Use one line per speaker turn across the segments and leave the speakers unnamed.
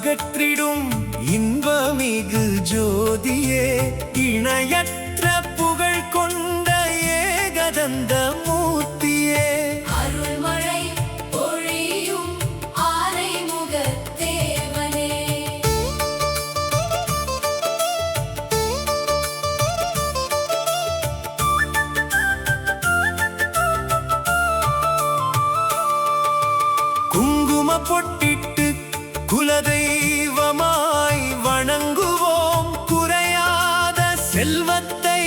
அகற்றிடும் இன்பமிகு ஜோதியே, இணையற்ற புகழ் கொண்ட ஏகதந்த மூர்த்தியே,
அருள்மழை பொழியும் ஆனைமுகத் தேவனே.
குங்கும பொட்டிட்டு குலதெய்வமாய் வணங்குவோம், குறையாத செல்வத்தை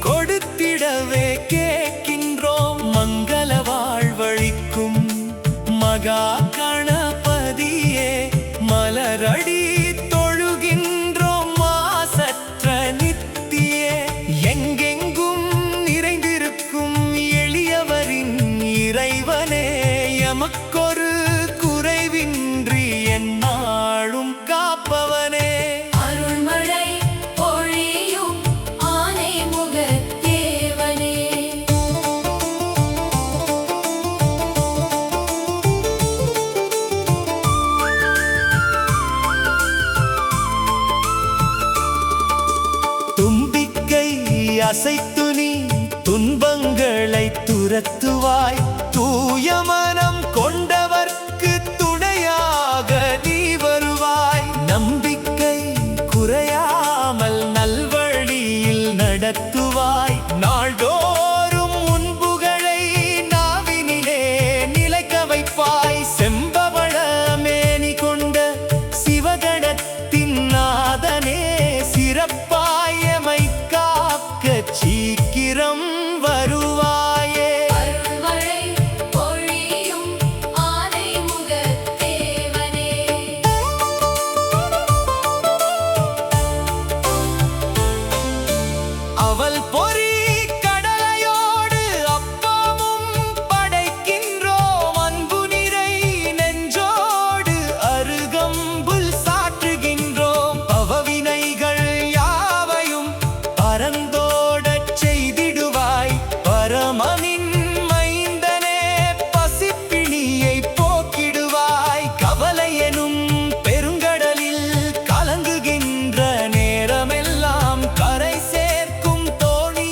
கொடுத்திடவே கேட்கின்றோம். மங்கள வாழ்வழிக்கும் மகா கணபதியே, மலரடி தொழுகின்றோம் மாசற்ற நித்தியே. எங்கெங்கும் நிறைந்திருக்கும் எளியவரின் இறைவனே, எமக்கொரு குறைவின்றி எந்நாளும் காப்பவனே.
அருள்மழை பொழியும் ஆனைமுகத் தேவனே.
தும்பிக்கை அசைத்து நீ துன்பங்களை துரத்துவாய், தூய மனம் கொண்டவர்க்கு துணையாக நீ வருவாய். நம்பிக்கை குறையாமல் நல்வழியில் நடத்துவாய், நாள்தோறும் உன் புகழை நாவினிலே நிலைக்க வைப்பாய். செம்பவள மேனி கொண்ட சிவகணத்தின் நாதனே, சிறப்பாயமை காக்க சீக்கிரம் வருவாயே.
அருள்மழை பொழியும் ஆனைமுகத் தேவனே.
அவள் பொறி கடலையோடு அப்பமும் படைக்கின்றோம், அன்பு நிறை நெஞ்சோடு அருகம்புல் சாற்றுகின்றோம். பவவினைகள் யாவையும் பரந்தோடச் செய்திடுவாய், பரமனின் மைந்தனே பசிப்பிணியை போக்கிடுவாய். கவலை எனும் பெருங்கடலில் கலங்குகின்ற நேரமெல்லாம் கரை சேர்க்கும் தோணி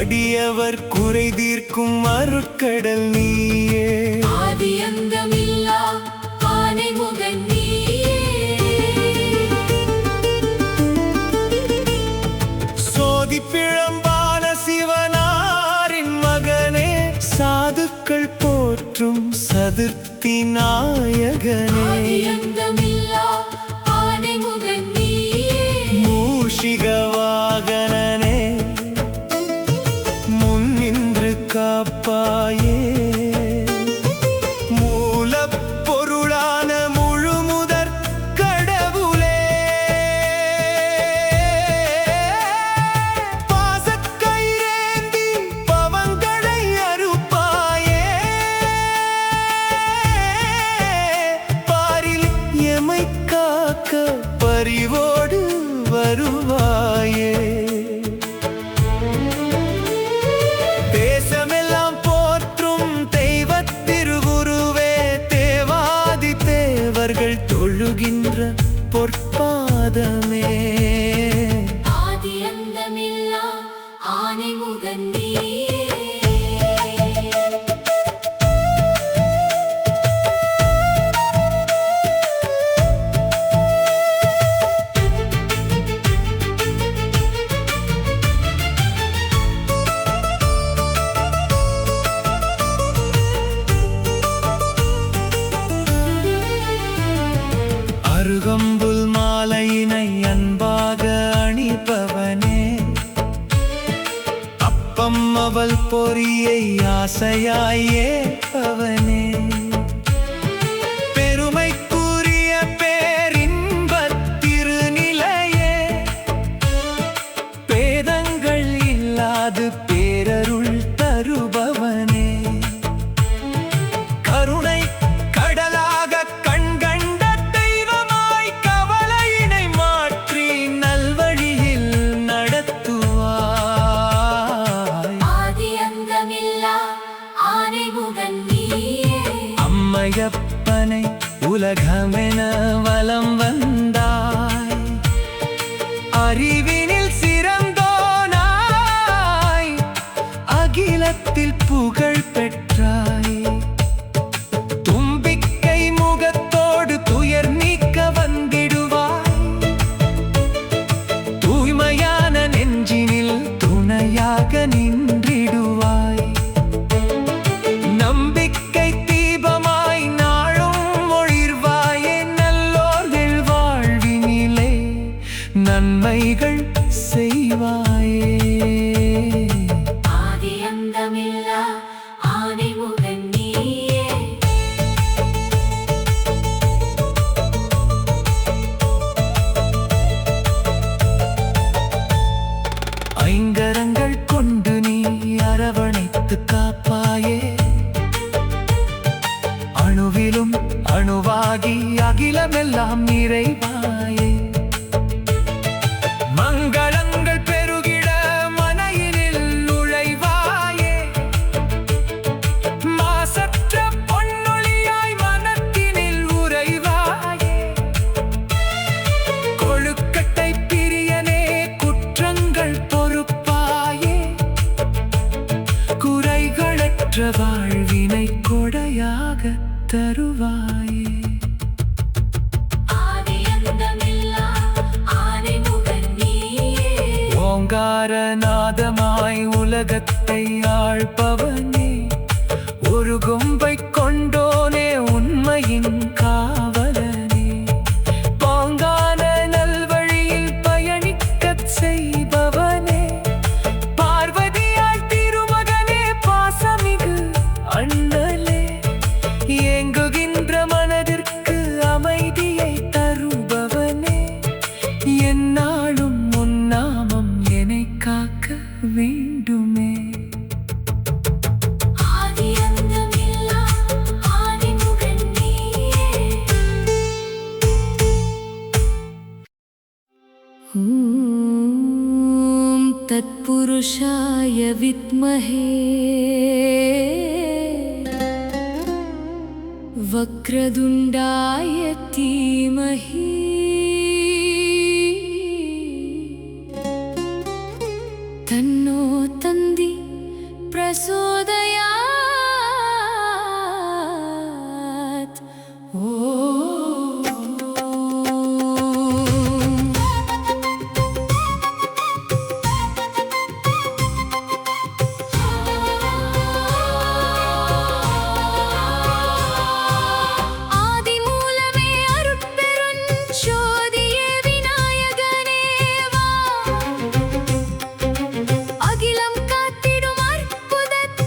அடியவர் குறை தீர்க்கும் அருட்கடல் நீயே.
ஆதி அந்தமில்லா ஆனைமுகன் நீயே.
சோதி பிழம்பான சிவனாரின் மகனே, சாதுக்கள் போற்றும் சதுர்த்தி நாயகனே.
ஆதி அந்தமில்லா ஆனைமுகன் நீயே.
மூஷிக வாகனனே, முன் நின்று காப்பாயே. மூலப் பொருளான முழுமுதற் கடவுளே, பாசக்கயிறேந்தி பவங்களை அறுப்பாயே. பாரில் எமை காக்க பரிவோடு வருவாயே. தேசமெல்லாம் போற்றும் தெய்வத் திருவுருவே, தேவாதி தேவர்கள் தொழுகின்ற பொற்பாதமே.
ஆதி அந்தமில்லா ஆனைமுகன் நீயே.
அருகம்புல் மாலையினை அன்பாக அணிபவனே, அப்பம் அவள் பொரியை ஆசையாய் ஏற்பவனே. பெருமைக்குரிய பேரின்பத் திருநிலையே, பேதங்கள் இல்லாது பேரருள் தருபவனே. கருணை கடலாக கண்கண்ட தெய்வமாய் கவலையினை மாற்றி நல்வழியில் நடத்துவாய்.
ஆதி அந்தமில்லா ஆனைமுகன் நீயே.
அம்மையப்பனை உலகமென வலம் வந்தாய், அறிவினில் சிறந்தோனாய், அகிலத்தில் புகழ் பெற்றாய். தும்பிக்கை முகத்தோடு துயர் நீக்க வந்திடுவாய், தூய்மையான நெஞ்சினில் துணையாக நின்றிடுவாய். நம்பிக்கை தீபமாய் நாளும் ஒளிர்வாயே, நல்லோர்கள் வாழ்வினிலே நன்மைகள் செய்வாயே.
ஆதி அந்தமில்லா ஆனைமுகன் நீயே.
ஐங்கரங்கள் கொண்டு நீ அரவணைத்து காப்பாயே. அணுவிலும் அணுவாகி அகிலமெல்லாம் நிறைவாயே. மங்களங்கள் பெருகிட மனையினில் நுழைவாயே. மாசற்ற பொன்னொழியாய் மனத்தினில் உறைவாயே. கொழுக்கட்டை பிரியனே, குற்றங்கள் பொறுப்பாயே. குறைகளற்ற வாழ்வினை கொடையாக தருவாயே.
ஆதி அந்தமில்லா ஆனைமுகன் நீயே.
ஓங்காரநாதமாய் உலகத்தை ஆள்பவனே, ஒரு கொம்பை கொண்டோனே உண்மையின் காவலனே. பாங்கான நல்வழியில் பயணிக்கச் செய்பவனே, பார்வதியாய் திருமகனே, பாசமிகு அண்ணலே. ஏங்குகின்ற மனதிற்கு அமைதியை தருபவனே, எந்நாளும் உன் நாமம் என்னை காக்க வேண்டுமே.
ஆதி அந்தமில்லா ஆனைமுகன் நீயே. ஓம் தத்புருஷாய வித்மஹே वक्रतुण्डाय धीमहि तन्नो तन्दी प्रचोदयात् ஆதிமூலமே அருட்பெருஞ்சோதியே விநாயகனே வா. அகிலம் காத்திடும் அற்புதத்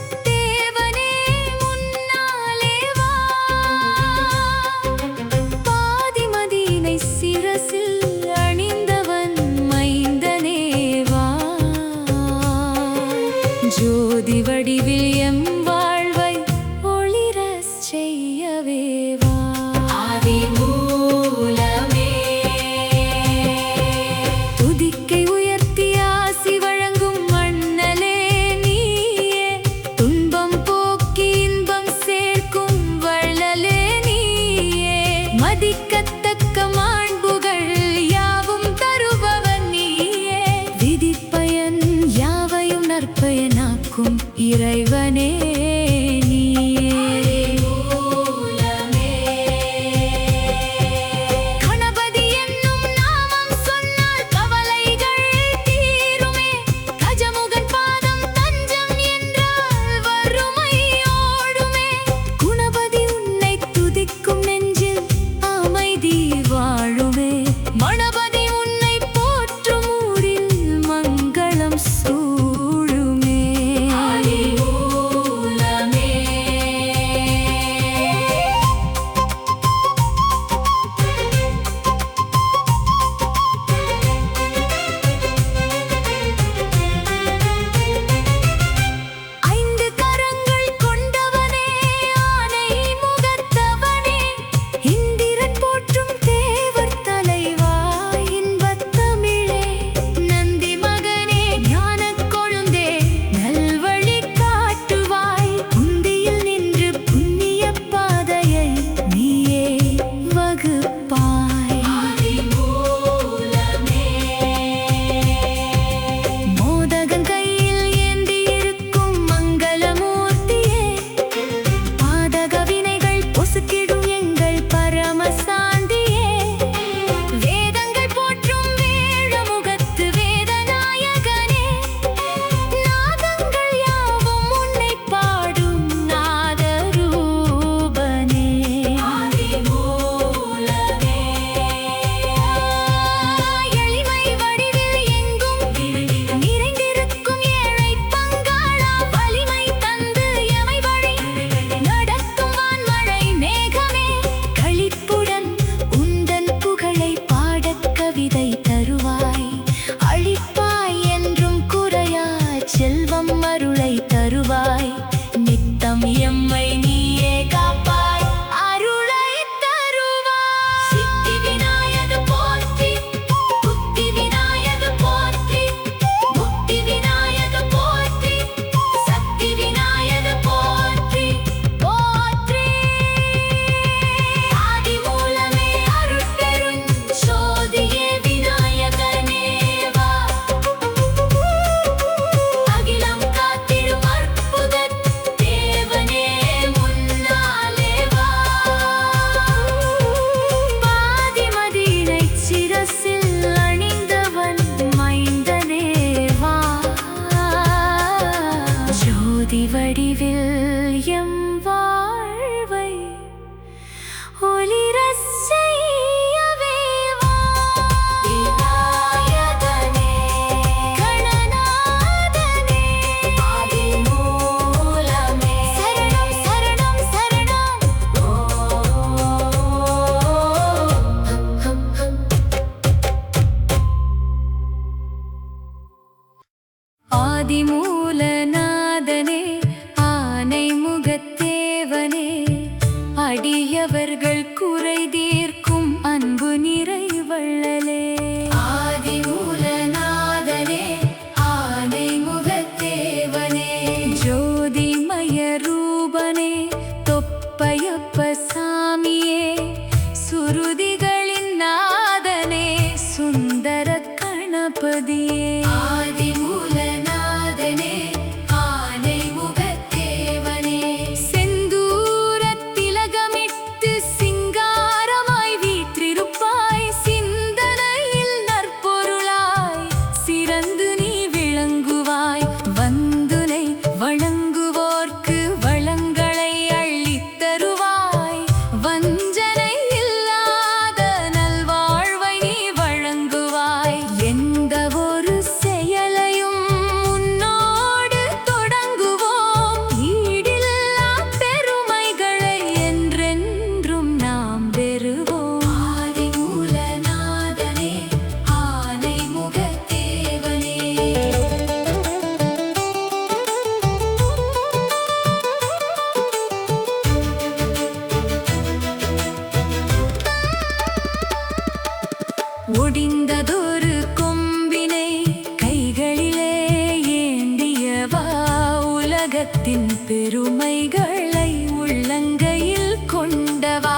மணிகளை உள்ளங்கையில் கொண்டவா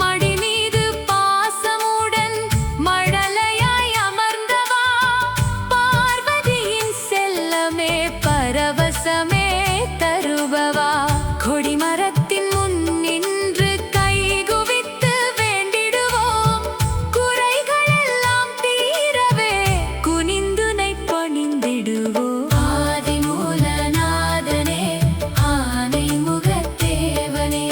மடி மீது பாசமுடன் மழலையாய் அமர்ந்தவா பார்வதியின் செல்லமே பரவசமே தருபவா கொடிமரத்தின் முன் நின்று கைகுவித்து வேண்டிடுவோம் குறைகளெல்லாம் தீரவே குனிந்துனை பணிந்திடுவோம் ஆதிமூலநாதனே ஆனை முகத்தேவனே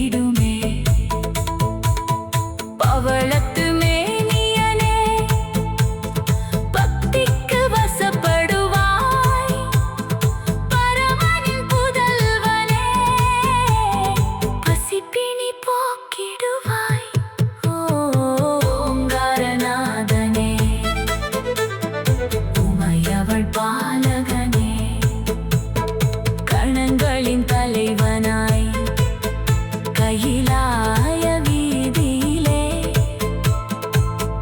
தந்திடுமே. பவளத்து மேனியனே, பக்திக்கு வசப்படுவாய். பரமனின் புதல்வனே, பசிப்பினி போக்கிடுவாய். ஓங்காரநாதனே, உமையவள் பாலகனே, கணங்களின் தலைவனாய் கையிலாய வீதியிலே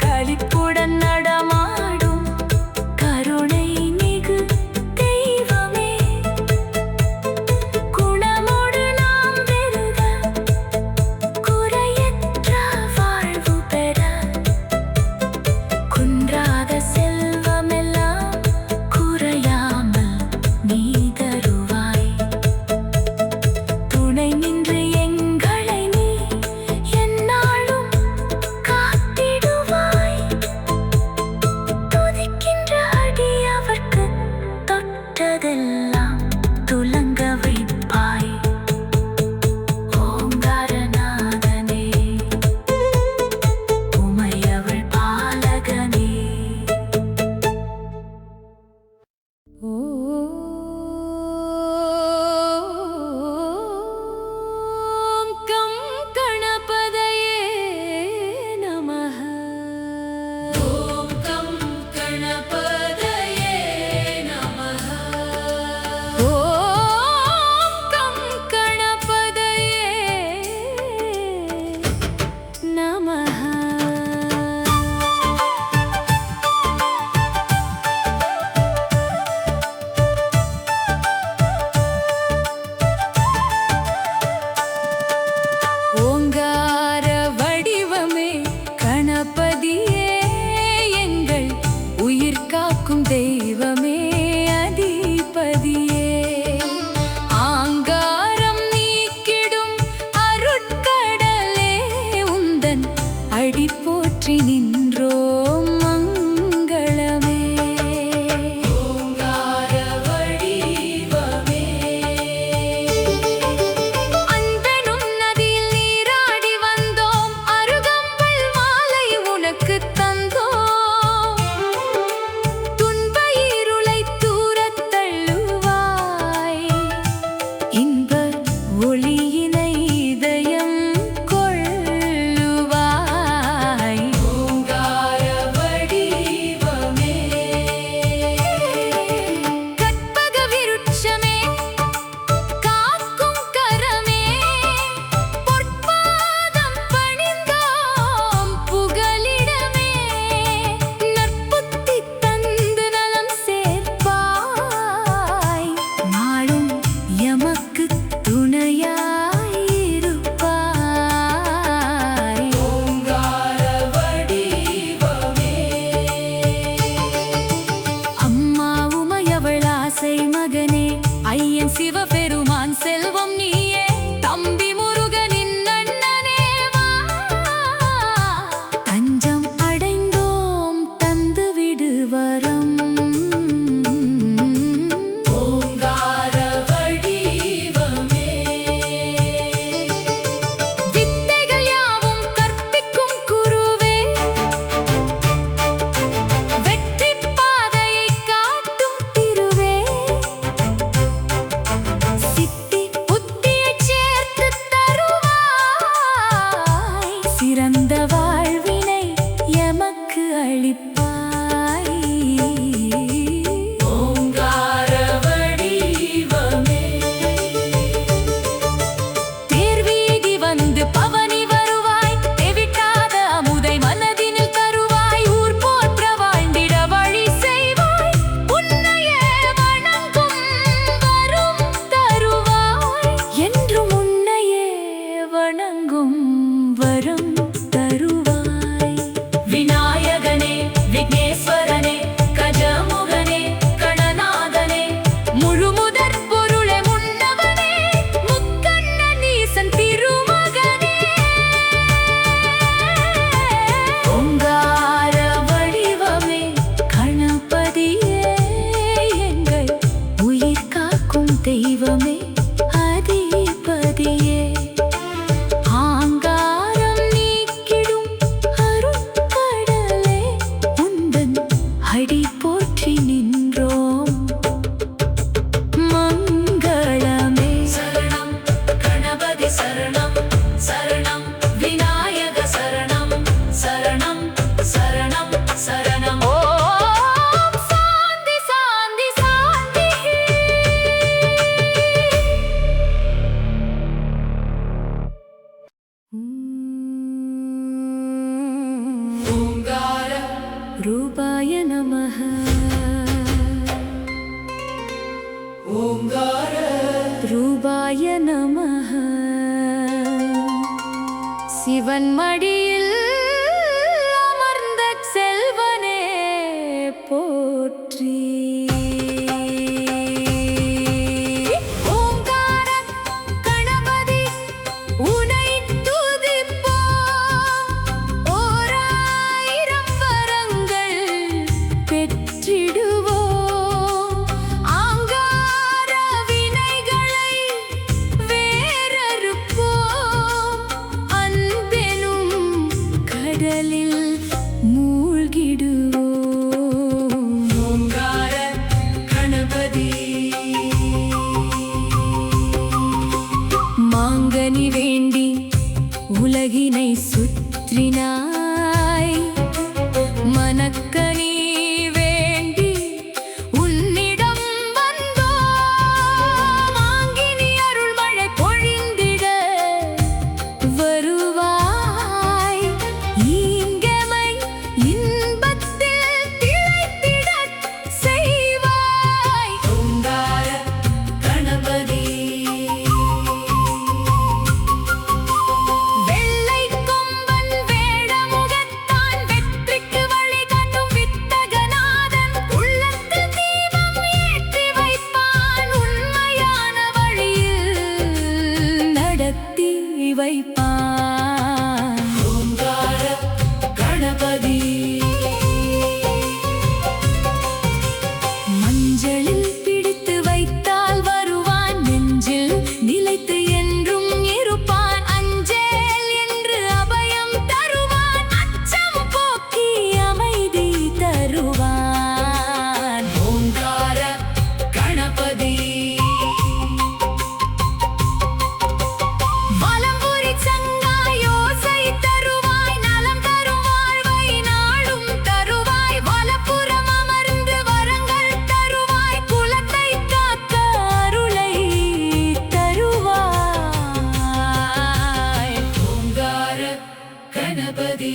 களிப்புடன் நடமாடும் கருணை மிகு தெய்வமே. குணமோடு நாம் பெருக, குறையற்ற வாழ்வு பெற, குன்றாத செல்வமெல்லாம் குறையாமல் நீ தருவாய். துணை நின்று எங்களை நீ எந்நாளும் காத்திடுவாய். துதிக்கின்ற அடியவர்க்கு தொட்டதெல்லாம் துலங்க வைப்பாய். ஓங்காரநாதனே, உமையவள் பாலகனே. ஓம் கம் கணபதயே நமः. ஓம் கம் கணபதயே நமः. ஓம் கம் கணபதயே நமः. ஓங்கார வடிவமே கணபதியே, எங்கள் உயிர் காக்கும் தெய்வமே அதிபதியே. ஆங்காரம் நீக்கிடும் அருட்கடலே, உந்தன் அடி போற்றி நின்றோம் மங்களமே. ஓங்கார வடிவமே, அன்பெனும் நதியில் நீராடி வந்தோம், அருகம்புல் மாலை உனக்கு தந்தோம். துன்ப இருளை தூரத் தள்ளுவாய், இன்ப ஒளியினை இதயம் கொள்ளுவாய். ஓங்காரநாதனே, சிவன் மடியில் அமர்ந்த செல்வனே போற்றி. ஓங்கார கணபதி உனை துதிப்போம், ஓராயிரம் வரங்கள் பெற்றிடுவோம். ஆங்கார வினைகளை வேரறுப்போம், அன்பெனும் கடலில் மூழ்கிடுவோம். ஓங்கார கணபதி மாங்கனி வேண்டி உலகினை சுற்றினாய், மனக்கனி வேண்டி உன்னிடம் வந்தோம். மாங்கினி அருள்மழை பொழிந்திட வருவாய், ஈங்கமை இன்பத்தில் திளைத்திடச் செய்வாய். ஓங்கார கணபதி வெள்ளை கொம்பன் வேடமுகத்தான் வெற்றிக்கு வழி காட்டும் வித்தகநாதன், உள்ளத்தில் தீபம் ஏற்றி வைப்பான், உண்மையான வழியில் நடத்தி வைப்பான். ஓங்கார கணபதி மஞ்சளில் பிடித்து வைத்தால் வருவான், நெஞ்சில் நிலைத்து என்றும் இருப்பான். அஞ்சேல் என்று அபயம் தருவான், அச்சம் போக்கி அமைதி தருவான். ஓங்கார கணபதி வலம்புரி சங்காய் யோசை தருவாய், நலம் தரும் வாழ்வை நாளும் தருவாய். வலப்புறம் அமர்ந்து வரங்கள் தருவாய், குலத்தை காக்க அருளை தருவாய். ஓங்கார கணபதி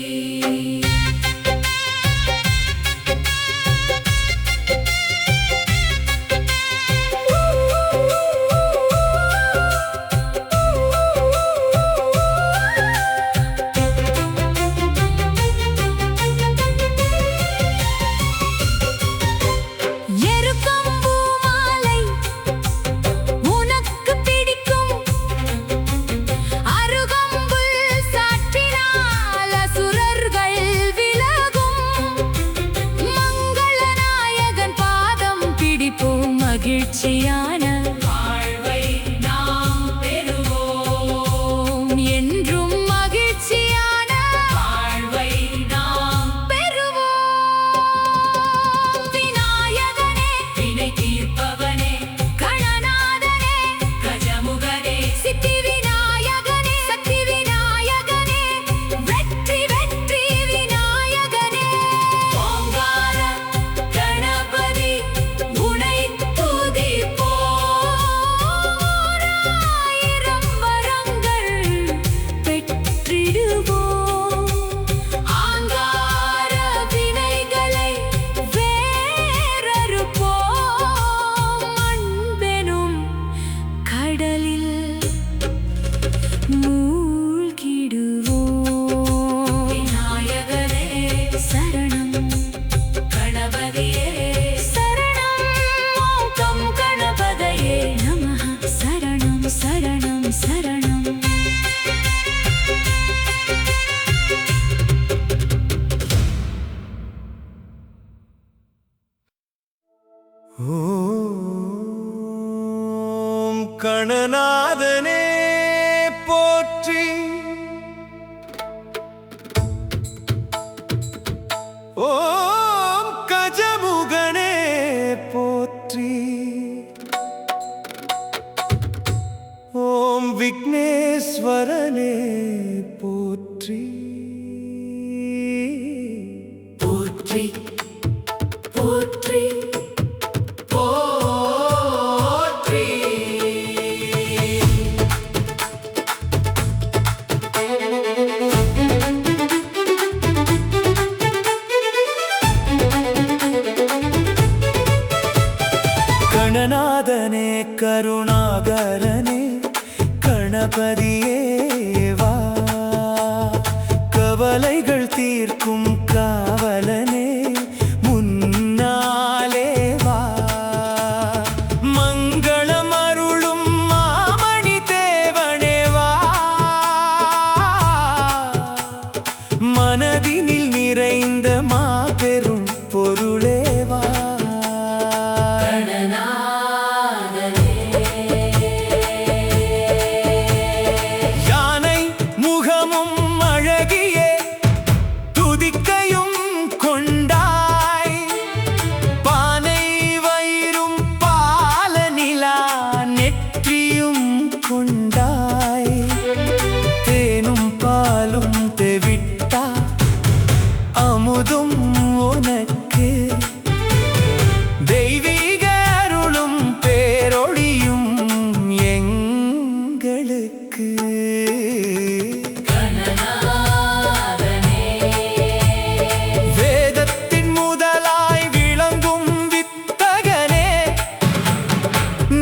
எருக்கம்பூ மாலை உனக்கு பிடிக்கும், அருகம்புல் சாற்றினால் அசுரர்கள் விலகும். மங்களநாயகன் பாதம் பிடிப்போம், மகிழ்ச்சியான வாழ்வை நாம் பெறுவோம். என்றும் மகிழ்ச்சியான வாழ்வை நாம் பெறுவோம். விநாயகனே வினை தீர்ப்பவனே, கணநாதனே கஜமுகனே, சித்தி விநாயகனே சக்தி விநாயகனே, வெற்றி வெற்றி விநாயகனே. ஓங்கார கணபதி உனை துதிப்போம், ஓராயிரம் வரங்கள் பெற்றிடுவோம். ஆங்கார வினைகளை வேரறுப்போம், அன்பெனும் கடலில் மூழ்கிடுவோம். விநாயகரே சரணம், கணபதியே சரணம், ஓம் கணபதியே நமः. சரணம் சரணம் சரணம்.
ஓம் கணநாதனே போற்றி, ஓம் கஜமுகனே போற்றி, ஓம் விக்னேஸ்வரனே போற்றி. போற்றி போற்றி போற்றி. கணநாதனே கருணாகரனே கணபதியே வா. முழுதும் உனக்கு தெய்வீக அருளும் பேரொழியும் எங்களுக்கு. வேதத்தின் முதலாய் விளங்கும் வித்தகனே,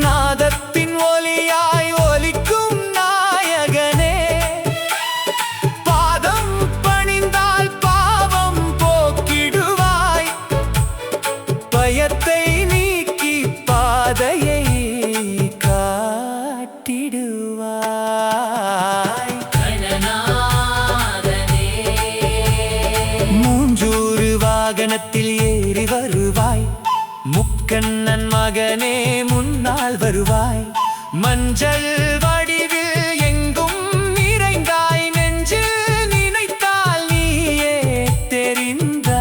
நாதத்தின் ஒலியாய் ஒலிக்கும் நாயகனே, பாதம் பணிந்தால் பாவம் போக்கிடுவாய், பயத்தை நீக்கி பாதையை காட்டிடுவாய். மூஞ்சூறு வாகனத்தில் ஏறி வருவாய், முக்கண்ணன் மகனே முன்னால் வருவாய், மஞ்சள் வடிவில் எங்கும் நிறைந்தாய், நெஞ்சில் நினைத்தால் நீயே தெரிந்தாய்.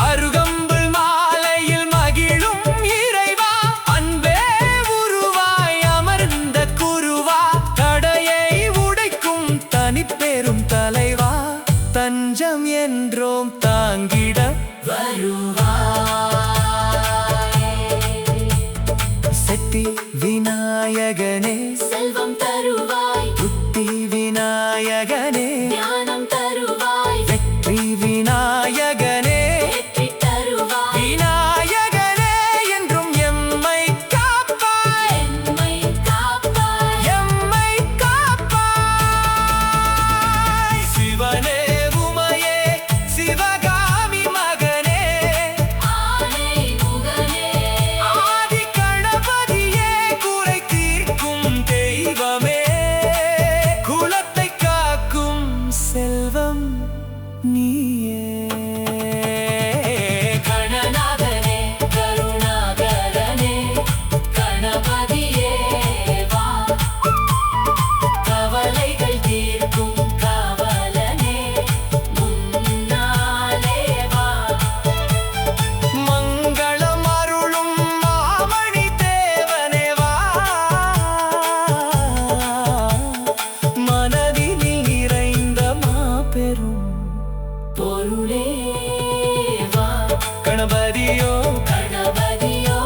அருகம்புல் மாலையில் மகிழும் இறைவா, அன்பே உருவாய் அமர்ந்த குருவா, தடையை உடைக்கும் தனிப்பெரும் தலைவா, தஞ்சம் என்றோம் தாங்கிட செட்டி விநாயகனே,
செல்வம் தருவாய்,
புத்தி விநாயகனே,
ஞானம் தருவாய்,
வெற்றி விநாயகனே,
வெற்றி தருவாய்,
விநாயகனே என்றும் எம்மை காப்பாய்,
எம்மை காப்பாய்,
எம்மை காப்பாய். சிவனே உமையே சிவகாமி மகனே,
ஆனை முகனே,
ஆதி கணபதியே, குறை தீர்க்கும் தெய்வமே, குலத்தை காக்கும் செல்வம் நீயே.
கணநாதனே, கருணாகரனே, கணபதியே வா, கவலைகள் தீர்க்கும் காவலனே, முன்னாலே வா.
மங்களம் அருளும் மாமணி தேவனே வா, மனதினில் நிறைந்த மாபெரும்
பொருளே வா,
கணபதியோ
கணபதியோ,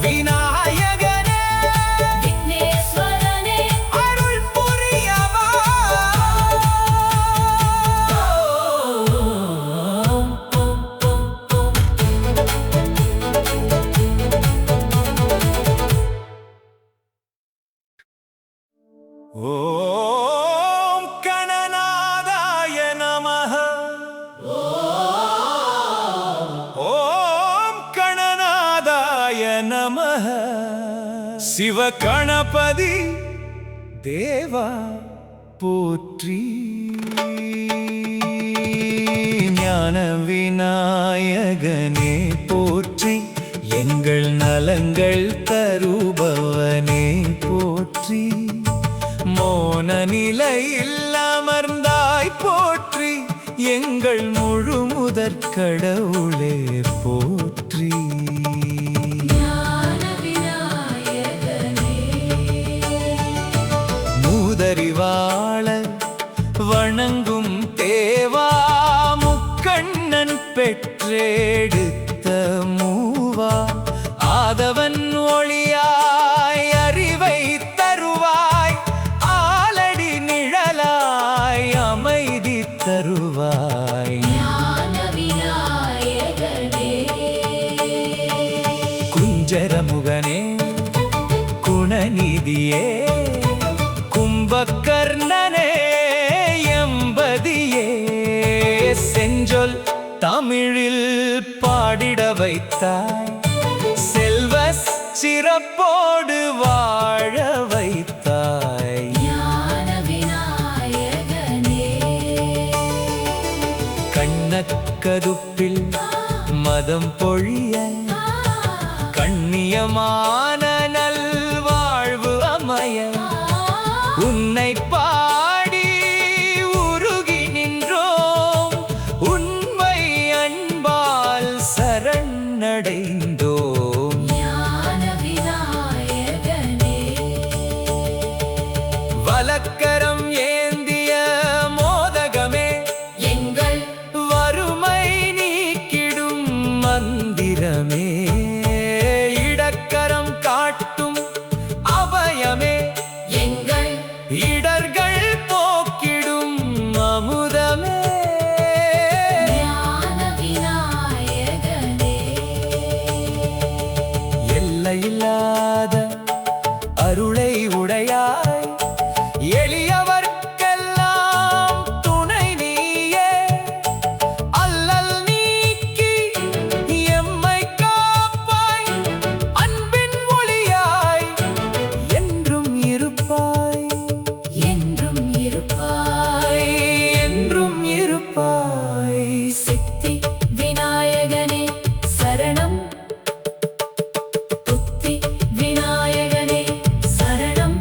விநாயகனே,
விக்னேஸ்வரனே,
அருள் புரியவா.
ஓம் ஓம் ஓம் ஓம்.
ஓம் கணநாதாய நமः. ஓம் கணநாதாய நமः. சிவகணபதி தேவா போற்றி. ஞான விநாயகனே போற்றி, எங்கள் நலங்கள் தருபவனே போற்றி, மோன நிலையில் அமர்ந்தாய் போற்றி, எங்கள் முழு முதற் கடவுளே போற்றி.
ஞான விநாயகனே,
மூதறிவாளர் வணங்கும் தேவா, முக்கண்ணன் பெற்றெடுத்த மூவா, ஆதவன் ஒளியாய் அறிவை தருவாய், ஆலடி நிழலாய் அமைதி தருவாய்.
ஞான விநாயகனே,
குஞ்சரமுகனே, குணநிதியே, கும்பகர்ணனே, எம்பதியே, செஞ்சொல் தமிழில் பாடிட வைத்தாய், செல்வ சிறப்போடு வாழ வைத்தாய்.
ஞான விநாயகனே,
கண்ணக்கதுப்பில் மதம் பொழிய, கண்ணியமான நல்வாழ்வு அமைய, உன்னை பாடி உருகி நின்றோம், உண்மை அன்பால் சரணடைந்தோம்.
ஞான விநாயகனே,
வலக்கரம் ஏ அருளை உடையாய் எளியவர்க்கெல்லாம் துணை நீயே அல்லல் நீக்கி எம்மை காப்பாய் அன்பின் ஒளியாய் என்றும் இருப்பாய்
என்றும் இருப்பாய்
என்றும் இருப்பாய்
சித்தி விநாயகனே சரணம் புத்தி விநாயகனே சரணம்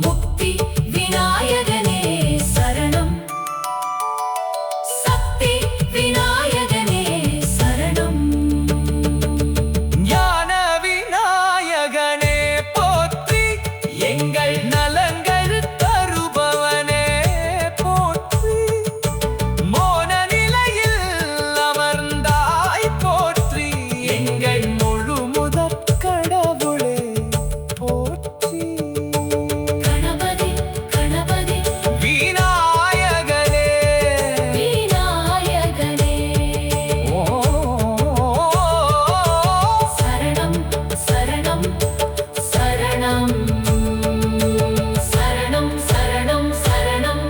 முக்தி விநாயகனே சரணம் சக்தி விநாயகனே சரணம்
ஞான விநாயகனே போற்றி எங்கள் நலங்கள் தருபவனே போற்றி மோன நிலையில் அமர்ந்தாய் போற்றி எங்கள் முழு முதற் கடவுளே போற்றி
கணபதி கணபதி
விநாயகனே
விநாயகனே
ஓ
சரணம் சரணம் சரணம் சரணம் சரணம் சரணம்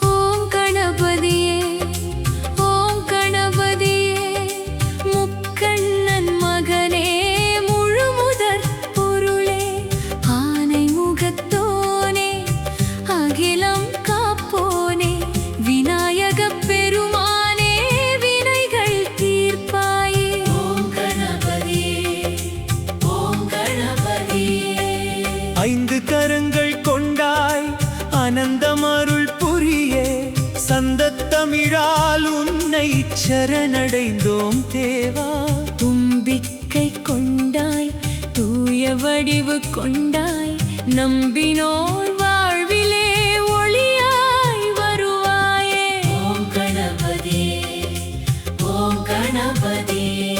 ஓம் கணபதியே ஓம் கணபதியே முக்கண்ணன் மகனே முழுமுதற் பொருளே ஆனை முகத்தோனே அகிலம் காப்போனே விநாயகப் பெருமானே வினைகள் தீர்ப்பாயே
ஓம் கணபதியே ஓம் கணபதியே
ஐந்து கரங்கள் கொண்டாய் அனந்தம் அருள் புரியே சந்தத் தமிழால் உன்னை சரணடைந்தோம் தேவா
தும்பிக்கை கொண்டாய் தூய வடிவு கொண்டாய் நம்பினோர் வாழ்விலே ஒளியாய் வருவாயே
ஓம் கணபதியே ஓம் கணபதியே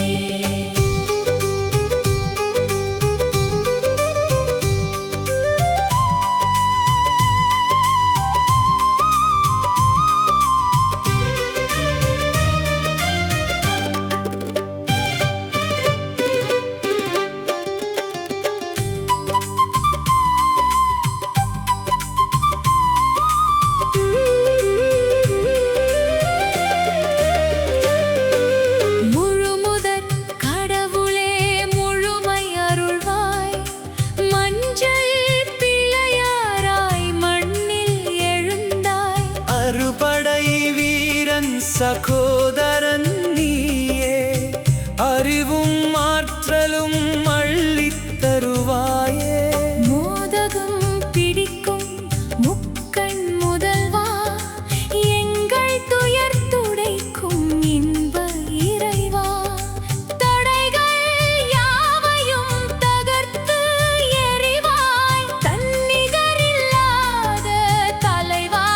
முழுமுதற் கடவுளே முழுமை அருள்வாய் மஞ்சள் பிள்ளையாராய் மண்ணில் எழுந்தாய்
அறுபடை வீரன் சகோதரன் நீயே அறிவும் ஆற்றலும் அள்ளித் தருவாயே
மோதகம் பிடிக்கும் முக்கண் முதல்வா எங்கள் துயர் துடைக்கும் இன்ப இறைவா தடைகள் யாவையும் தகர்த்து எறிவாய் தன்னிகரில்லாத தலைவா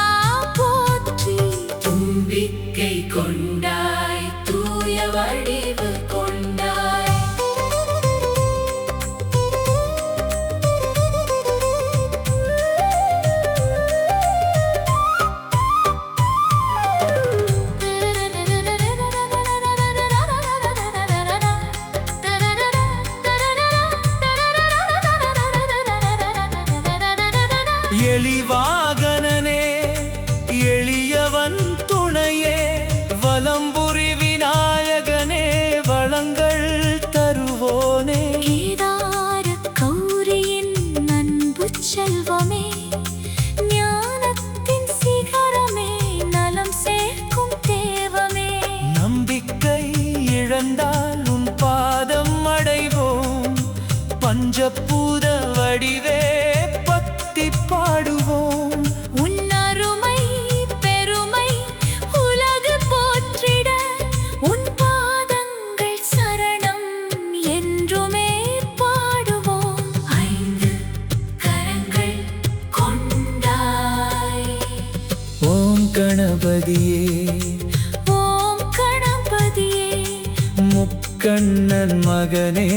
போற்றி
தும்பிக்கை கொண்டாய் தூய வடிவு கொண்டாய்
எளிவாகனனே எளியவன் துணையே வலம்புரி விநாயகனே வளங்கள் தருவோனே
கேதார கௌரியின் அன்பு செல்வமே ஞானத்தின் சிகரமே நலம் சேர்க்கும் தேவமே
நம்பிக்கை இழந்தால் உன் பாதம் அடைவோம் பஞ்சபூத வடிவே பக்தி பாடுவோம்
உன்னால்
கணபதியே
ஓம் கணபதியே
முக்கண்ணன் மகனே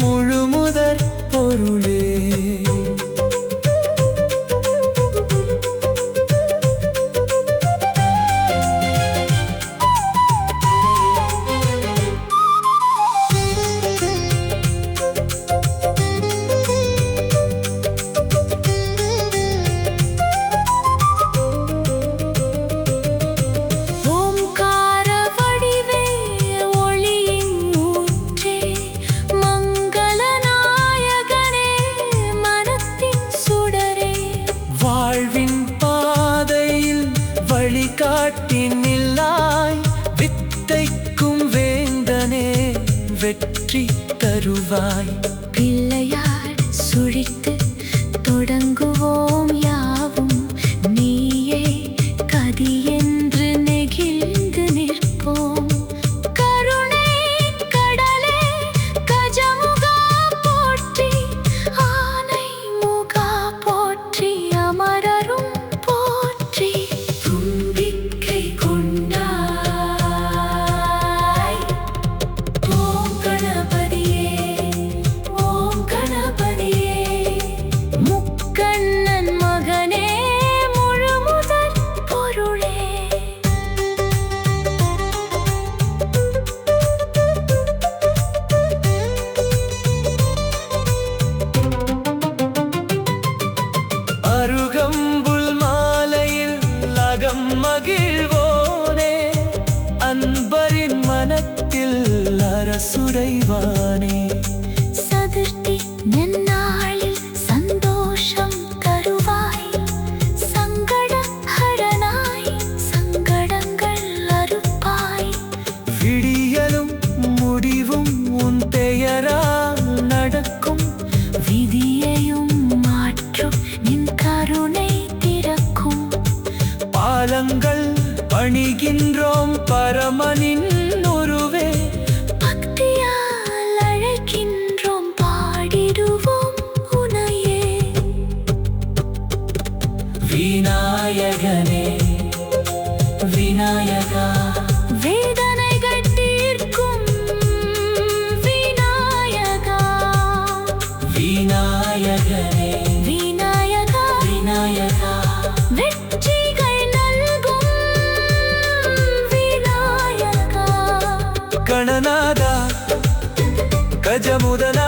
முழுமுதற் பொருளே
ஓம்கார வடிவே ஒளியின் ஊற்றே மங்கள நாயகனே மனத்தின் சுடரே
வாழ்வின் பாதையில் வழிகாட்டி நில்லாய் வித்தைக்கும் வேந்தனே வெற்றி தருவாய்
பிள்ளையார் சுழித்து தொடங்குவோம் யாவும் நீயே கதி என்று நெகிழ்ந்து நிற்போம் கருணை கடலே கஜமுகா போற்றி ஆனை முகா போற்றி அமரரும் போற்றி
தும்பிக்கை கொண்டாய் ஓம் கணபதியே ஓம் கணபதியே
முக்கண்ணன் மகனே முழுமுதற் பொருளே
அருகம்புல் மாலையில் அகம் மகிழ்வோனே அன்பரின் மனத்தில் அரசுடைவானே
சதுர்த்தி நன்னாளில் சந்தோஷம் தருவாய் சங்கட ஹரனாய் சங்கடங்கள் அறுப்பாய்
விடியலும் முடிவும் உன் பெயரால் நடக்கும்
விதியையும் மாற்றும் நின் கருணை திறக்கும்
பாலங்கள் பணிகின்றோம் பரமனின் உருவே
பக்தியால் அழைக்கின்றோம் பாடிடுவோம் உனையே
விநாயகனே விநாயகா
வேதனைகள் தீர்க்கும் விநாயகா
விநாயகனே
விநாயகா
விநாயகா
வெற்றிகள் நல்கும் விநாயகா
கணநாதா கஜமுதனா